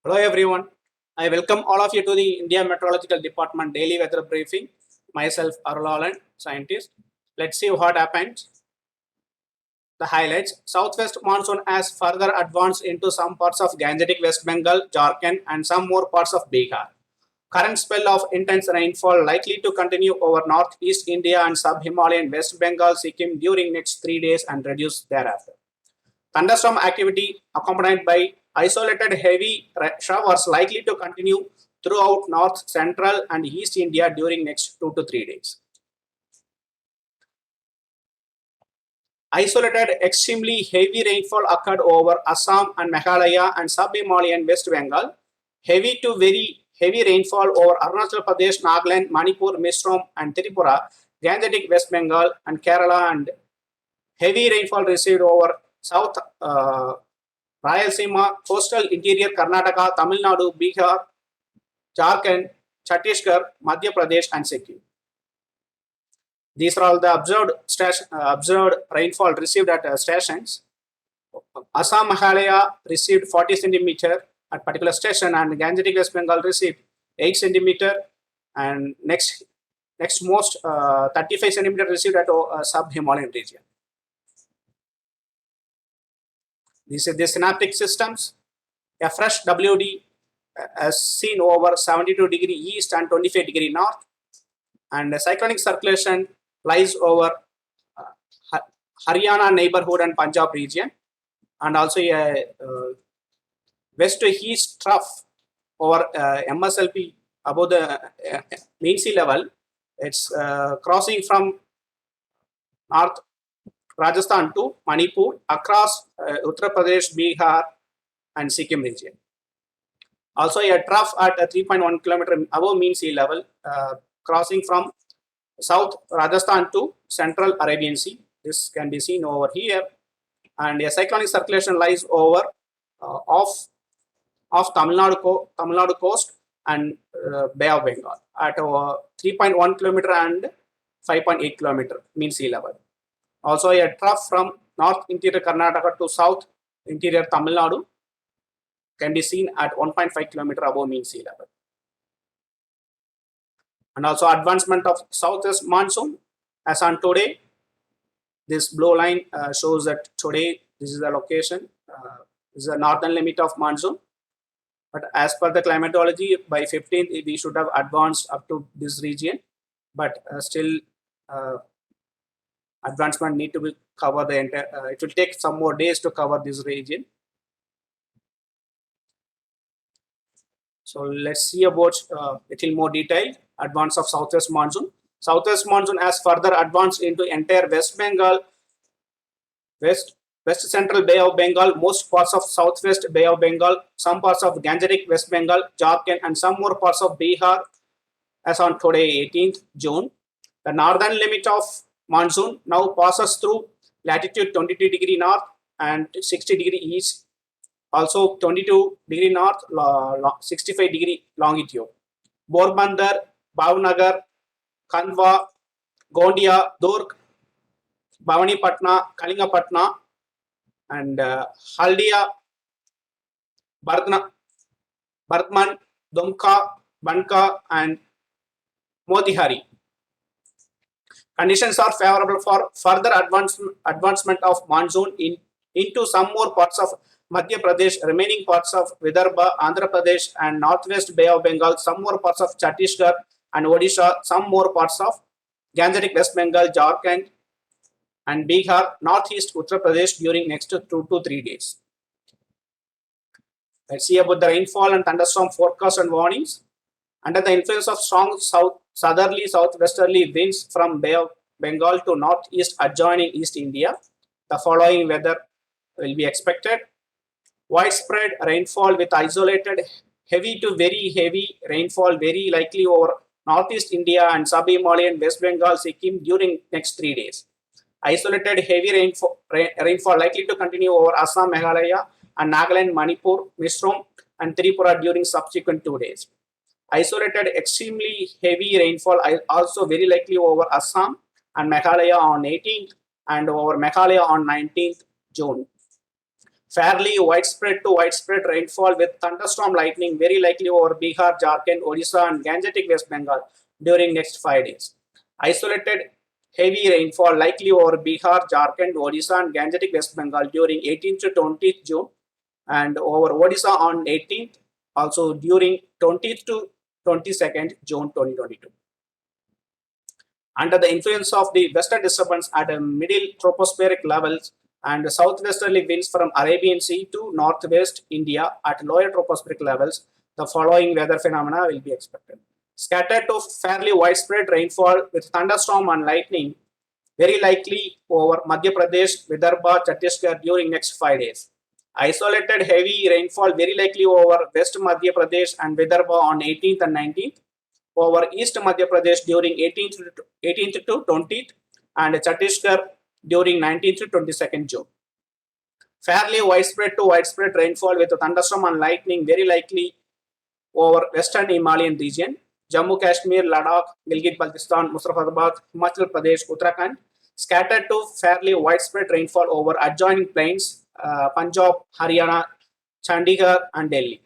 Hello everyone. I welcome all of you to the India Meteorological Department daily weather briefing. Myself, Arulalan, scientist. Let's see what happens. The highlights. Southwest monsoon has further advanced into some parts of Gangetic West Bengal, Jharkhand and some more parts of Bihar. Current spell of intense rainfall likely to continue over northeast India and sub-Himalayan West Bengal, Sikkim during next 3 days and reduce thereafter. Thunderstorm activity accompanied by isolated heavy showers likely to continue throughout north, central and east India during next 2 to 3 days. Isolated extremely heavy rainfall occurred over Assam and Meghalaya and sub-Himalayan West Bengal. Heavy to very heavy rainfall over Arunachal Pradesh, Nagaland, Manipur, Mizoram and Tripura, Gangetic West Bengal and Kerala, and heavy rainfall received over South Rayalaseema, coastal interior Karnataka, Tamil Nadu, Bihar, Jharkhand, Chhattisgarh, Madhya Pradesh and Sikkim. These are all the observed rainfall received at stations. Assam Meghalaya received 40 centimeter at particular station, and Gangetic West Bengal received 8 centimeter, and next most 35 centimeter received at sub-Himalayan region. These are the synaptic systems. A fresh WD as seen over 72-degree east and 25-degree north, and the cyclonic circulation lies over Haryana neighborhood and Punjab region, and also a west to east trough over MSLP above the mean sea level. It's crossing from north Rajasthan to Manipur across Uttar Pradesh, Bihar and Sikkim region. Also a trough at 3.1 kilometer above mean sea level, crossing from South Rajasthan to Central Arabian Sea. This can be seen over here, and a cyclonic circulation lies over off Tamil Nadu coast and Bay of Bengal at 3.1 kilometer and 5.8 kilometer mean sea level. Also a trough from north interior Karnataka to south interior Tamil Nadu can be seen at 1.5 kilometer above mean sea level. And also advancement of southwest monsoon as on today. This blue line shows that today this is the location, this is the northern limit of monsoon. But as per the climatology, by 15th we should have advanced up to this region, but still advancement need to be cover the entire. It will take some more days to cover this region. So let's see about little more detail. Advance of southwest monsoon. Southwest monsoon has further advanced into entire West Bengal, West Central Bay of Bengal, most parts of Southwest Bay of Bengal, some parts of Gangetic West Bengal, Jharkhand, and some more parts of Bihar as on today, 18th June. The northern limit of monsoon now passes through latitude 22-degree north and 60-degree east, also 22-degree north, 65-degree longitude. Porbandar, Bhavnagar, Khandwa, Gondia, Durg, Bhavanipatna, Kalingapatna, and Haldia, Bardhaman, Dumka, Banka, and Motihari. Conditions are favorable for further advancement of monsoon into some more parts of Madhya Pradesh, remaining parts of Vidarbha, Andhra Pradesh, and northwest Bay of Bengal, some more parts of Chhattisgarh and Odisha, some more parts of Gangetic West Bengal, Jharkhand, and Bihar, northeast Uttar Pradesh during next 2 to 3 days. Let's see about the rainfall and thunderstorm forecast and warnings. Under the influence of strong southerly southwesterly winds from Bay of Bengal to northeast adjoining East India, the following weather will be expected. Widespread rainfall with isolated heavy to very heavy rainfall very likely over northeast India and sub-Himalayan West Bengal, Sikkim during next 3 days. Isolated heavy rainfall likely to continue over Assam, Meghalaya and Nagaland, Manipur, Mizoram and Tripura during subsequent 2 days. Isolated extremely heavy rainfall also very likely over Assam and Meghalaya on 18th and over Meghalaya on 19th June. fairly widespread to widespread rainfall with thunderstorm lightning very likely over Bihar, Jharkhand, Odisha, and Gangetic West Bengal during next 5 days. Isolated heavy rainfall likely over Bihar, Jharkhand, Odisha, and Gangetic West Bengal during 18th to 20th June, and over Odisha on 18th, also during 20th to 22nd June 2022. Under the influence of the western disturbance at a middle tropospheric levels and southwesterly winds from Arabian Sea to northwest India at lower tropospheric levels, the following weather phenomena will be expected. Scattered to fairly widespread rainfall with thunderstorm and lightning very likely over Madhya Pradesh, Vidarbha, Chhattisgarh during next 5 days. Isolated heavy rainfall very likely over West Madhya Pradesh and Vidarbha on 18th and 19th, over East Madhya Pradesh during 18th to 20th, and Chhattisgarh during 19th to 22nd June. Fairly widespread to widespread rainfall with thunderstorm and lightning very likely over Western Himalayan region, Jammu Kashmir, Ladakh, Gilgit-Baltistan, Muzaffarabad, Himachal Pradesh, Uttarakhand. Scattered to fairly widespread rainfall over adjoining plains, Punjab, Haryana, Chandigarh, and Delhi,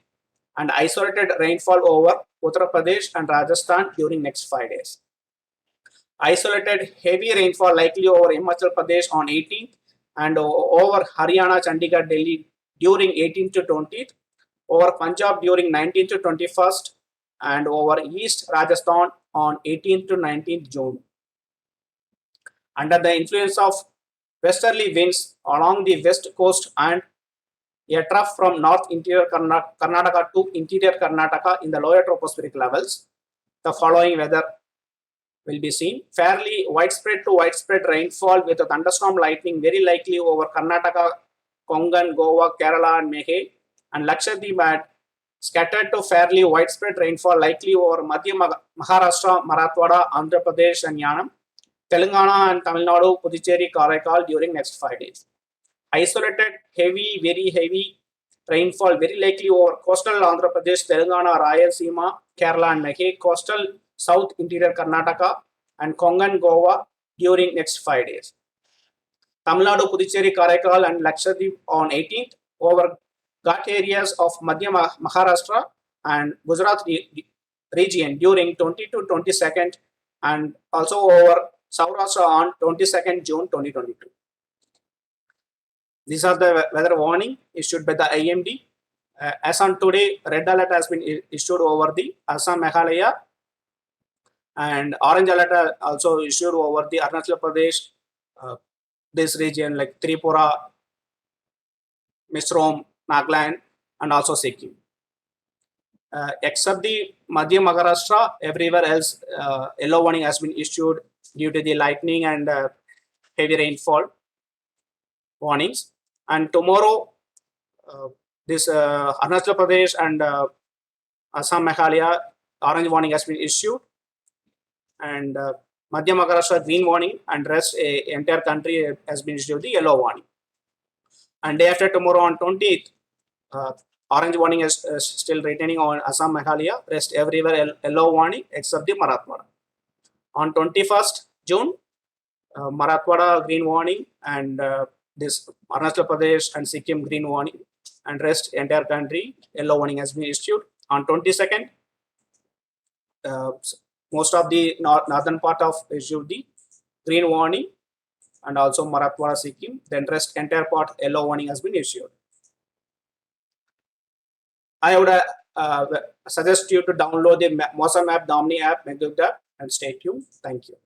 and isolated rainfall over Uttar Pradesh and Rajasthan during next 5 days. Isolated heavy rainfall likely over Himachal Pradesh on 18th and over Haryana, Chandigarh, Delhi during 18th to 20th, over Punjab during 19th to 21st, and over East Rajasthan on 18th to 19th June. Under the influence of westerly winds along the west coast and a trough from north interior Karnataka to interior Karnataka in the lower tropospheric levels, the following weather will be seen. Fairly widespread to widespread rainfall with a thunderstorm lightning very likely over Karnataka, Kongan, Goa, Kerala, and Mehe, and Lakshadweep, and scattered to fairly widespread rainfall likely over Madhya Maharashtra, Marathwada, Andhra Pradesh, and Yanam, Telangana, and Tamil Nadu, Puducherry, Karaikal during next 5 days. Isolated heavy, very heavy rainfall very likely over coastal Andhra Pradesh, Telangana, Rayalaseema, Kerala, and Mehe, coastal south interior Karnataka, and Kongan, Goa during next 5 days. Tamil Nadu, Puducherry, Karaikal, and Lakshadweep on 18th, over Ghat areas of Madhya Maharashtra and Gujarat region during 20 to 22nd, and also over Saurashtra on 22nd June 2022. These are the weather warning issued by the IMD. As on today, red alert has been issued over the Assam, Meghalaya, and orange alert also issued over the Arunachal Pradesh, this region like Tripura, Mizoram, Nagaland, and also Sikkim. Except the Madhya Maharashtra, everywhere else yellow warning has been issued due to the lightning and heavy rainfall warnings. And tomorrow, this Arunachal Pradesh and Assam, Meghalaya, orange warning has been issued, and Madhya Maharashtra green warning, and rest entire country has been issued the yellow warning. And day after tomorrow on 20th, orange warning is still retaining on Assam, Meghalaya, rest everywhere yellow warning except the Marathwada. On 21st June, Marathwada green warning, and this Arunachal Pradesh and Sikkim green warning, and rest entire country yellow warning has been issued. On 22nd, most of the northern part of issued the green warning, and also Marathwada, Sikkim. Then rest entire part yellow warning has been issued. I would suggest you to download the Monsoon app, Domini app, Megduk app, and stay tuned. Thank you.